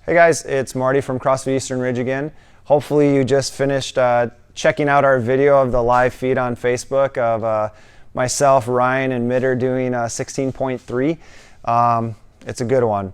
Hey guys, it's Marty from CrossFit Eastern Ridge again. Hopefully you just finished checking out our video of the live feed on Facebook of myself, Ryan, and Mitter doing 16.3. It's a good one.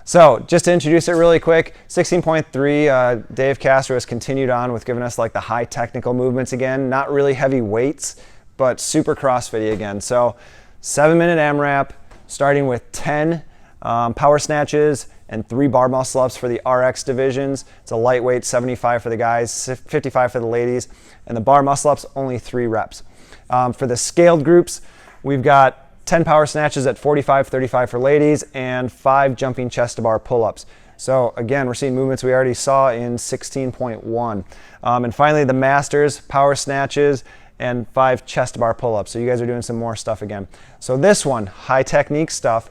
So just to introduce it really quick, 16.3, Dave Castro has continued on with giving us like the high technical movements again, not really heavy weights, but super CrossFit-y again. So 7-minute AMRAP, starting with 10 power snatches and 3 bar muscle ups for the RX divisions. It's a lightweight, 75 for the guys, 55 for the ladies, and the bar muscle ups, only 3 reps. For the scaled groups, we've got 10 power snatches at 45, 35 for ladies, and 5 jumping chest to bar pull-ups. So again, we're seeing movements we already saw in 16.1. And finally, the masters, power snatches, and 5 chest to bar pull-ups. So you guys are doing some more stuff again. So this one, high technique stuff.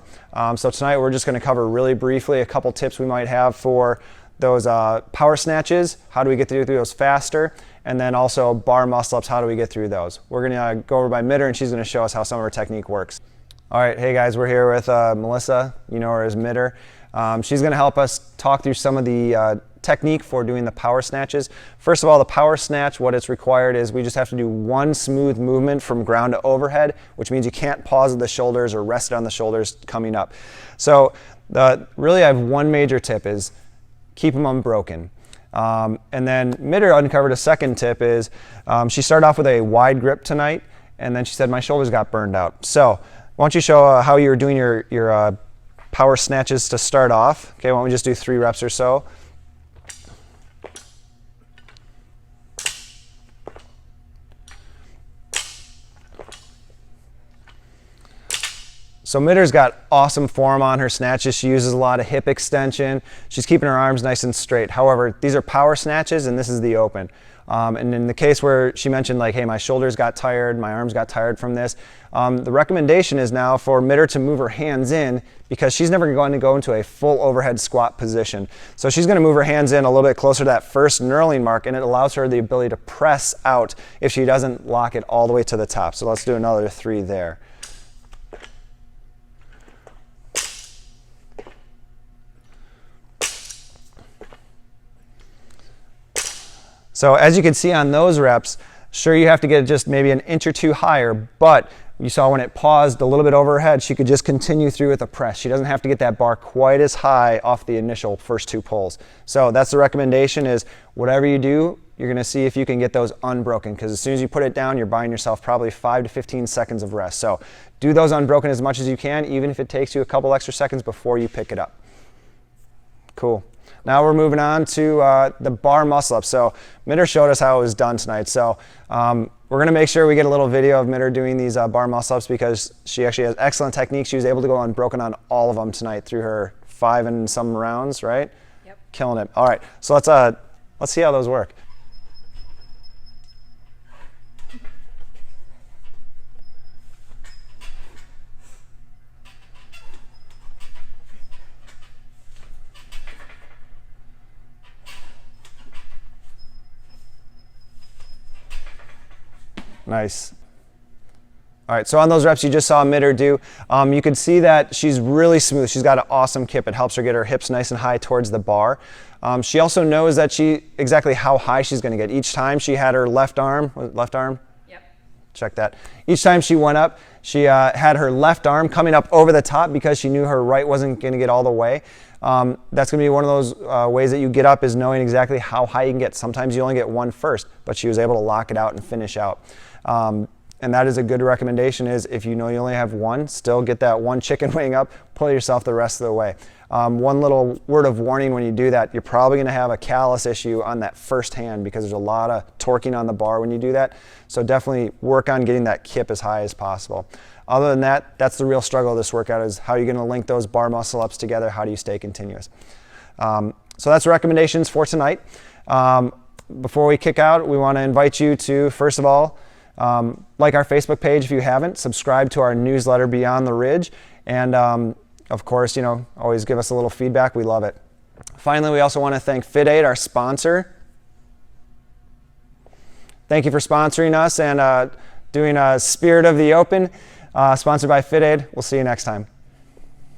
So tonight we're just going to cover really briefly a couple tips we might have for those power snatches. How do we get through those faster? And then also bar muscle ups, how do we get through those? We're going to go over by Mitter and she's going to show us how some of her technique works. All right, hey guys, we're here with Melissa, you know her as Mitter. She's going to help us talk through some of the technique for doing the power snatches. First of all, the power snatch, what it's required is we just have to do one smooth movement from ground to overhead, which means you can't pause at the shoulders or rest on the shoulders coming up. So really I have one major tip is keep them unbroken. And then Mitter uncovered a second tip is she started off with a wide grip tonight, and then she said my shoulders got burned out. So why don't you show how you're doing your power snatches to start off. Okay, why don't we just do 3 reps or so. So Mitter's got awesome form on her snatches. She uses a lot of hip extension. She's keeping her arms nice and straight. However, these are power snatches and this is the open. And in the case where she mentioned like, hey, my shoulders got tired, my arms got tired from this, the recommendation is now for Mitter to move her hands in because she's never going to go into a full overhead squat position. So she's going to move her hands in a little bit closer to that first knurling mark, and it allows her the ability to press out if she doesn't lock it all the way to the top. So let's do another 3 there. So as you can see on those reps, sure you have to get just maybe an inch or 2 higher, but you saw when it paused a little bit overhead, she could just continue through with the press. She doesn't have to get that bar quite as high off the initial first 2 pulls. So that's the recommendation is whatever you do, you're gonna see if you can get those unbroken, because as soon as you put it down, you're buying yourself probably 5 to 15 seconds of rest. So do those unbroken as much as you can, even if it takes you a couple extra seconds before you pick it up. Cool. Now we're moving on to the bar muscle up. So Mitter showed us how it was done tonight. So we're going to make sure we get a little video of Mitter doing these bar muscle ups because she actually has excellent technique. She was able to go unbroken on all of them tonight through her 5 and some rounds, right? Yep. Killing it. All right, so let's see how those work. Nice. All right, so on those reps you just saw Mitter do, you can see that she's really smooth. She's got an awesome kip. It helps her get her hips nice and high towards the bar. She also knows that exactly how high she's going to get. Each time she had her left arm. Yep. Check that. Each time she went up, she had her left arm coming up over the top because she knew her right wasn't going to get all the way. That's going to be one of those ways that you get up is knowing exactly how high you can get. Sometimes you only get one first, but she was able to lock it out and finish out. And that is a good recommendation is if you know you only have one, still get that one chicken wing up, pull yourself the rest of the way. One little word of warning when you do that, you're probably going to have a callus issue on that first hand because there's a lot of torquing on the bar when you do that. So definitely work on getting that kip as high as possible. Other than that, that's the real struggle of this workout is how you're going to link those bar muscle ups together. How do you stay continuous? So that's recommendations for tonight. Before we kick out, we want to invite you to, first of all, like our Facebook page if you haven't, subscribe to our newsletter Beyond the Ridge, and of course, always give us a little feedback. We love it. Finally, we also want to thank FitAid, our sponsor. Thank you for sponsoring us and doing a Spirit of the Open, sponsored by FitAid. We'll see you next time.